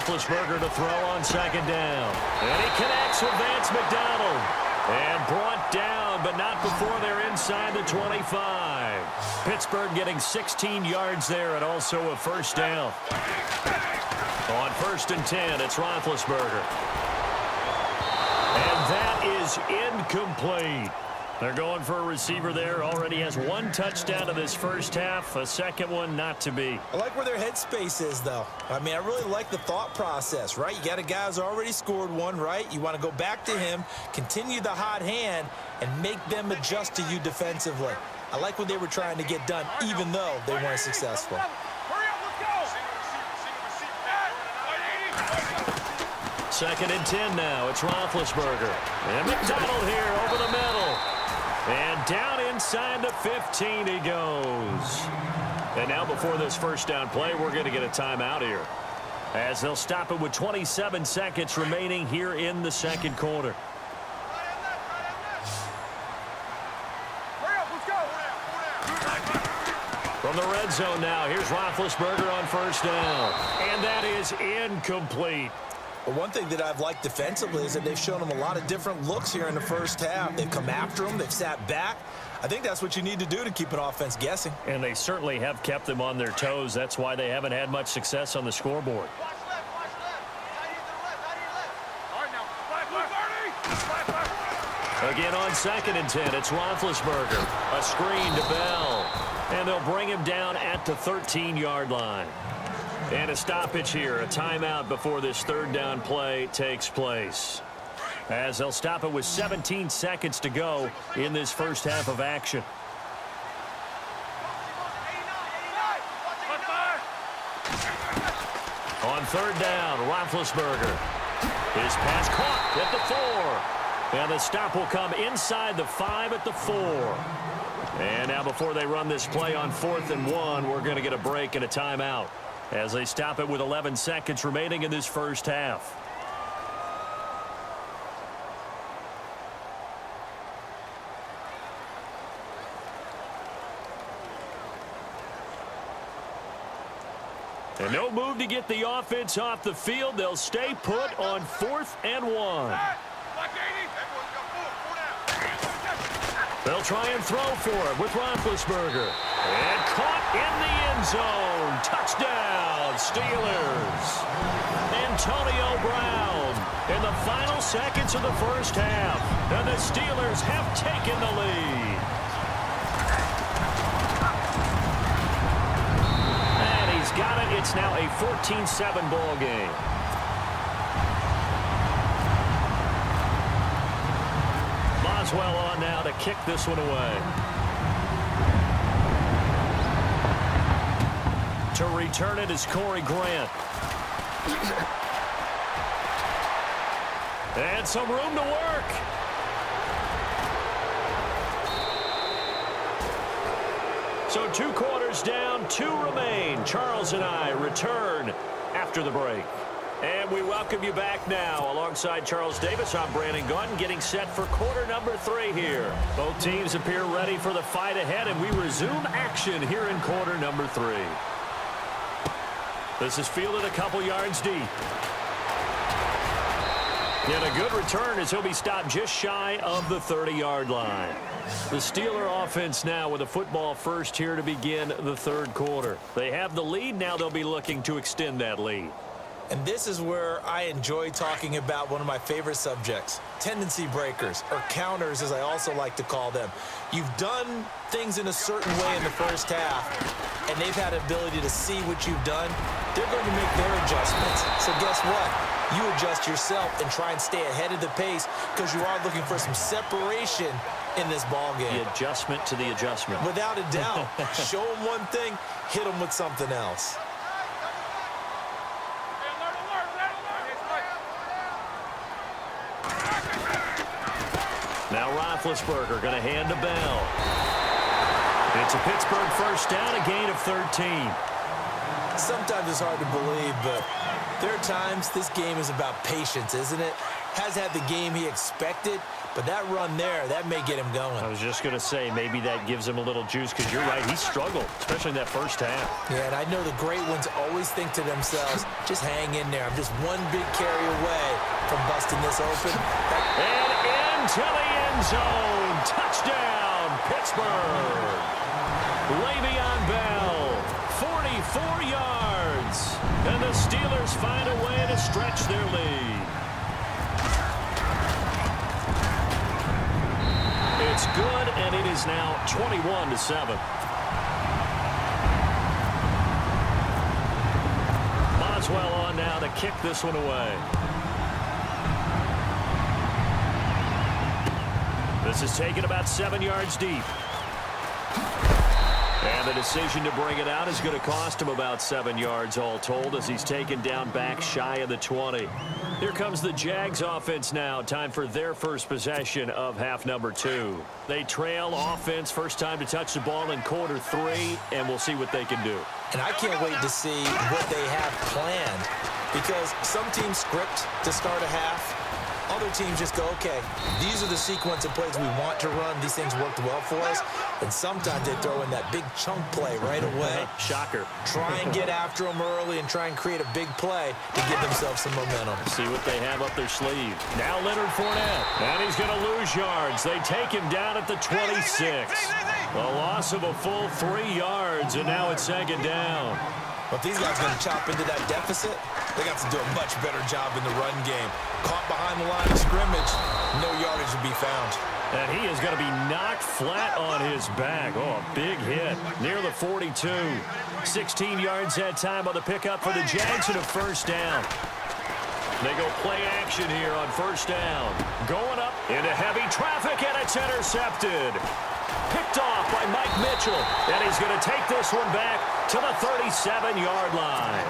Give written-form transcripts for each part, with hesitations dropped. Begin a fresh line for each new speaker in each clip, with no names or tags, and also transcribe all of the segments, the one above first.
Roethlisberger to throw on second down. And he connects with Vance McDonald. And brought down, but not before they're inside the 25. Pittsburgh getting 16 yards there and also a first down. On 1st and 10, it's Roethlisberger. And that is incomplete. They're going for a receiver there. Already has 1 touchdown in this first half. A second one not to be.
I like where their headspace is, though. I mean, I really like the thought process, right? You got a guy who's already scored one, right? You want to go back to him, continue the hot hand, and make them adjust to you defensively. I like what they were trying to get done, even though they weren't successful.
Second and 10 now. It's Roethlisberger. And McDonald here over the middle. And down inside the 15 he goes. And now before this first down play, we're going to get a timeout here, as they'll stop it with 27 seconds remaining here in the second quarter. From the red zone now, here's Roethlisberger on first down. And that is incomplete.
Well, one thing that I've liked defensively is that they've shown them a lot of different looks here in the first half. They've come after them. They've sat back. I think that's what you need to do to keep an offense guessing.
And they certainly have kept them on their toes. That's why they haven't had much success on the scoreboard. Again on 2nd and 10, it's Roethlisberger. A screen to Bell. And they'll bring him down at the 13-yard line. And a stoppage here, a timeout before this third down play takes place, as they'll stop it with 17 seconds to go in this first half of action. On 3rd down, Roethlisberger. His pass caught at the 4. And the stop will come inside the 5 at the 4. And now before they run this play on 4th and 1, we're going to get a break and a timeout, as they stop it with 11 seconds remaining in this first half. And no move to get the offense off the field. They'll stay put on 4th and 1. They'll try and throw for it with Roethlisberger. And caught in the end zone. Touchdown, Steelers. Antonio Brown in the final seconds of the first half. And the Steelers have taken the lead. And he's got it. It's now a 14-7 ball game. Boswell on now to kick this one away. To return it is Corey Grant. And some room to work. So 2 quarters down, 2 remain. Charles and I return after the break. And we welcome you back now. Alongside Charles Davis, I'm Brandon Gunn, getting set for quarter number 3 here. Both teams appear ready for the fight ahead, and we resume action here in quarter number 3. This is fielded a couple yards deep. And a good return as he'll be stopped just shy of the 30-yard line. The Steeler offense now with a football first here to begin the third quarter. They have the lead. Now they'll be looking to extend that lead.
And this is where I enjoy talking about one of my favorite subjects, tendency breakers, or counters as I also like to call them. You've done things in a certain way in the first half, and they've had ability to see what you've done. They're going to make their adjustments. So guess what? You adjust yourself and try and stay ahead of the pace, because you are looking for some separation in this ball game.
The adjustment to the adjustment.
Without a doubt. Show them one thing, hit them with something else.
Now Roethlisberger going to hand to Bell. It's a Pittsburgh first down, a gain of 13.
Sometimes it's hard to believe, but there are times this game is about patience, isn't it? Has had the game he expected, But that run there, that may get him going.
I was just going to say, maybe that gives him a little juice, because you're right, he struggled, especially in that first half.
Yeah, and I know the great ones always think to themselves, just hang in there. I'm just one big carry away from busting this open.
And into the end zone. Touchdown, Pittsburgh. Le'Veon Bell, 44 yards. And the Steelers find a way to stretch their lead. It's good, and it is now 21-7. Boswell on now to kick this one away. This is taken about 7 yards deep. And the decision to bring it out is going to cost him about 7 yards all told, as he's taken down back shy of the 20. Here comes the Jags offense now. Time for their first possession of half number 2. They trail offense, first time to touch the ball in quarter 3, and we'll see what they can do.
And I can't wait to see what they have planned, because some teams script to start a half. Other teams just go, okay, these are the sequence of plays we want to run. These things worked well for us. And sometimes they throw in that big chunk play right away.
Shocker.
Try and get after them early and try and create a big play to give themselves some momentum.
See what they have up their sleeve. Now Leonard Fournette. And he's going to lose yards. They take him down at the 26. A loss of a full 3 yards, and now it's second down.
But these guys are going to chop into that deficit. They got to do a much better job in the run game. Caught behind the line of scrimmage, no yardage to be found.
And he is going to be knocked flat on his back. Oh, a big hit near the 42. 16 yards that time on the pickup for the Jags and a first down. They go play action here on first down. Going up into heavy traffic, and it's intercepted. Picked off by Mike Mitchell, and he's going to take this one back to the 37-yard line.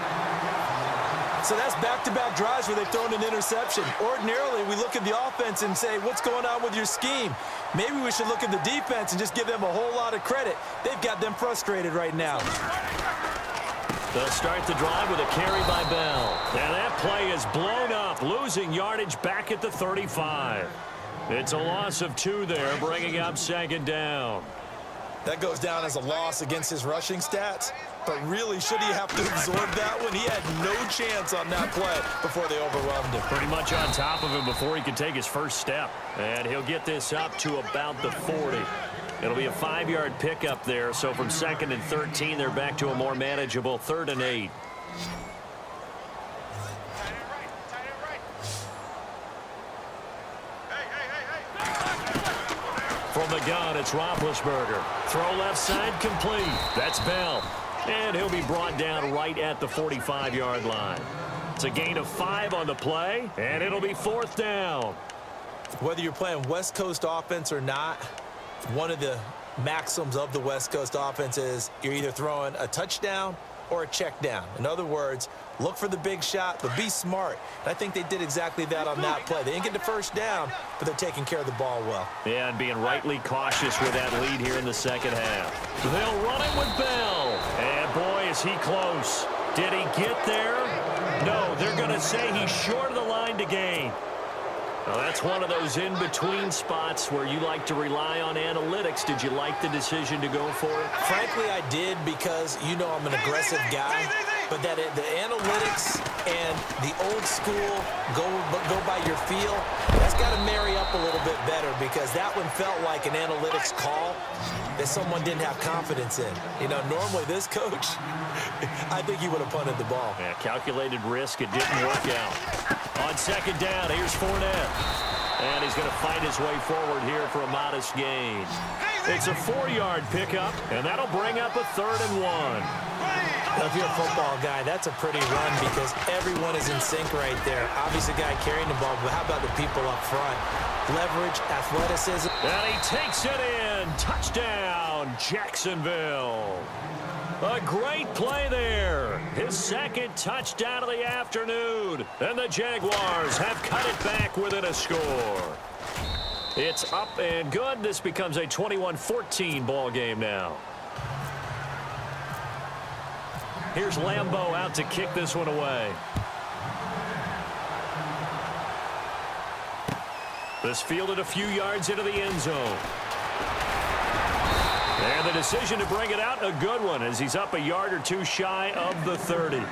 So that's back-to-back drives where they've thrown an interception. Ordinarily, we look at the offense and say, what's going on with your scheme? Maybe we should look at the defense and just give them a whole lot of credit. They've got them frustrated right now.
They'll start the drive with a carry by Bell. And that play is blown up, losing yardage back at the 35. It's a loss of 2 there, bringing up second down.
That goes down as a loss against his rushing stats. But really, should he have to absorb that one? He had no chance on that play before they overwhelmed him.
Pretty much on top of him before he could take his first step. And he'll get this up to about the 40. It'll be a 5-yard pickup there. So from 2nd and 13, they're back to a more manageable 3rd and 8. From the gun, it's Roethlisberger. Throw left side complete. That's Bell. And he'll be brought down right at the 45-yard line. It's a gain of 5 on the play, and it'll be 4th down.
Whether you're playing West Coast offense or not, one of the maxims of the West Coast offense is you're either throwing a touchdown or a check down. In other words, look for the big shot, but be smart. And I think they did exactly that on that play. They didn't get the first down, but they're taking care of the ball well.
Yeah, and being rightly cautious with that lead here in the second half. They'll run it with Bell. And boy, is he close. Did he get there? No, they're going to say he's short of the line to gain. Well, that's one of those in-between spots where you like to rely on analytics. Did you like the decision to go for it?
Frankly, I did, because you know I'm an aggressive guy. But that the analytics and the old school go by your feel, that's got to marry up a little bit better, because that one felt like an analytics call that someone didn't have confidence in. You know, normally this coach, I think he would have punted the ball.
Yeah, calculated risk. It didn't work out. On second down, here's Fournette. And he's going to fight his way forward here for a modest gain. It's a 4-yard pickup, and that'll bring up a 3rd and 1.
Now, if you're a football guy, that's a pretty run, because everyone is in sync right there. Obviously, the guy carrying the ball, but how about the people up front? Leverage, athleticism.
And he takes it in. Touchdown, Jacksonville. A great play there. His 2nd touchdown of the afternoon. And the Jaguars have cut it back within a score. It's up and good. This becomes a 21-14 ball game now. Here's Lambeau out to kick this one away. This fielded a few yards into the end zone. And the decision to bring it out, a good one, as he's up a yard or two shy of the 30.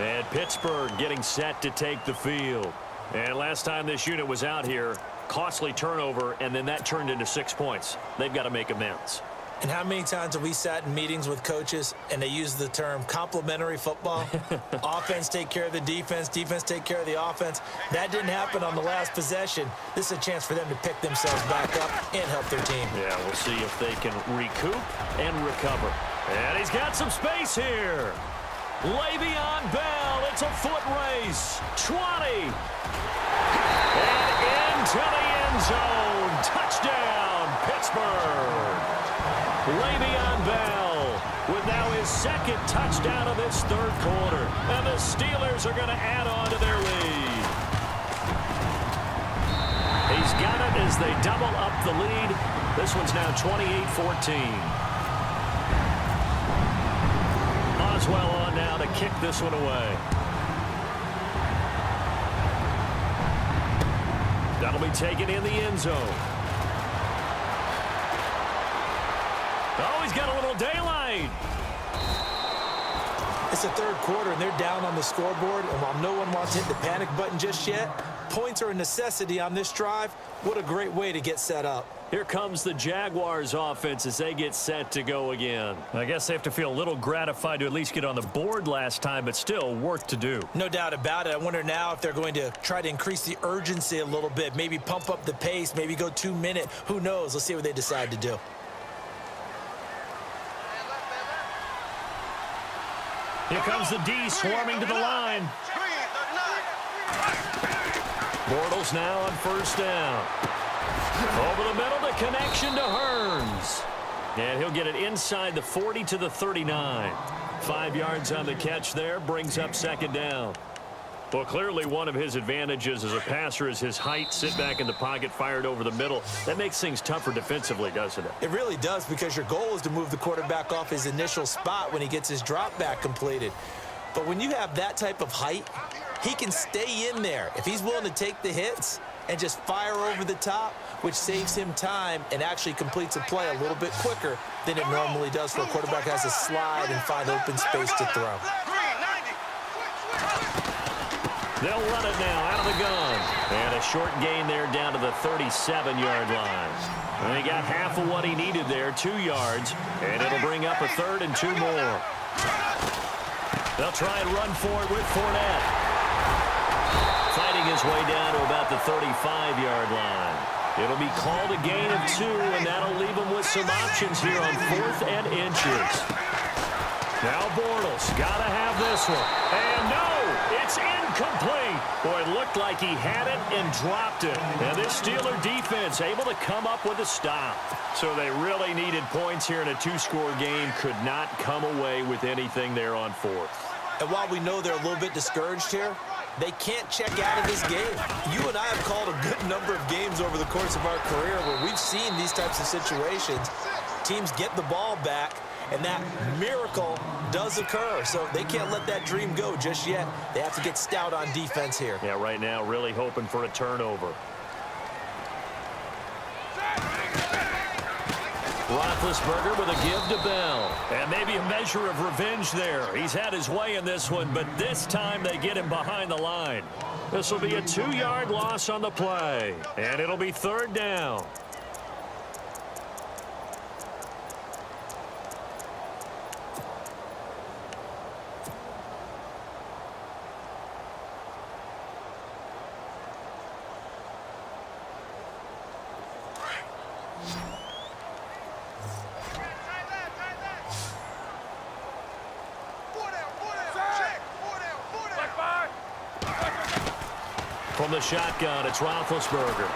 And Pittsburgh getting set to take the field. And last time this unit was out here, costly turnover, and then that turned into 6 points. They've got to make amends.
And how many times have we sat in meetings with coaches and they use the term complementary football? Offense take care of the defense, defense take care of the offense. That didn't happen on the last possession. This is a chance for them to pick themselves back up and help their team.
Yeah, we'll see if they can recoup and recover. And he's got some space here. Le'Veon Bell, it's a foot race. 20. And into the end zone. Touchdown, Pittsburgh. Le'Veon Bell with now his second touchdown of this third quarter. And the Steelers are going to add on to their lead. He's got it as they double up the lead. This one's now 28-14. Oswell on now to kick this one away. That'll be taken in the end zone. Oh, he's got a little daylight.
It's the third quarter, and they're down on the scoreboard. And while no one wants to hit the panic button just yet, points are a necessity on this drive. What a great way to get set up.
Here comes the Jaguars offense as they get set to go again. I guess they have to feel a little gratified to at least get on the board last time, but still work to do.
No doubt about it. I wonder now if they're going to try to increase the urgency a little bit, maybe pump up the pace, maybe go 2 minute. Who knows? Let's see what they decide to do.
Here comes the D swarming to the line. Bortles now on first down. Over the middle, the connection to Hearns. And he'll get it inside the 40 to the 39. 5 yards on the catch there, brings up second down. Well, clearly one of his advantages as a passer is his height. Sit back in the pocket, fired over the middle. That makes things tougher defensively, doesn't it?
It really does, because your goal is to move the quarterback off his initial spot when he gets his drop back completed. But when you have that type of height, he can stay in there if he's willing to take the hits and just fire over the top, which saves him time and actually completes a play a little bit quicker than it normally does for a quarterback who has to slide and find open space to throw.
They'll run it now out of the gun. And a short gain there down to the 37-yard line. And he got half of what he needed there, 2 yards. And it'll bring up a third and 2 more. They'll try and run for it with Fournette. Fighting his way down to about the 35-yard line. It'll be called a gain of 2, and that'll leave him with some options here on 4th and inches. Now Bortles got to have this one. And no, it's incomplete. Boy, it looked like he had it and dropped it. And this Steeler defense able to come up with a stop. So they really needed points here in a 2-score game. Could not come away with anything there on 4th.
And while we know they're a little bit discouraged here, they can't check out of this game. You and I have called a good number of games over the course of our career where we've seen these types of situations. Teams get the ball back, and that miracle does occur. So they can't let that dream go just yet. They have to get stout on defense here.
Yeah, right now really hoping for a turnover. Roethlisberger with a give to Bell. And maybe a measure of revenge there. He's had his way in this one, but this time they get him behind the line. This will be a 2-yard loss on the play. And it'll be third down. From the shotgun, it's Roethlisberger.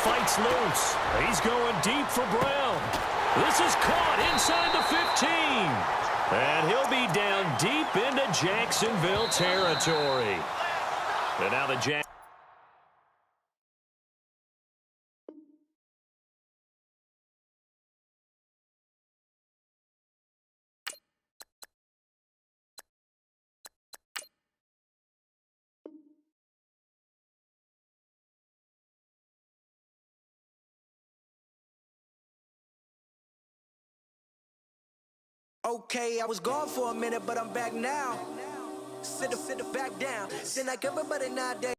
Fights loose. He's going deep for Brown. This is caught inside the 15. And he'll be down deep into Jacksonville territory. And now the Jack.
Okay, I was gone for a minute, but I'm back now. Sit back down. Seem like everybody nowadays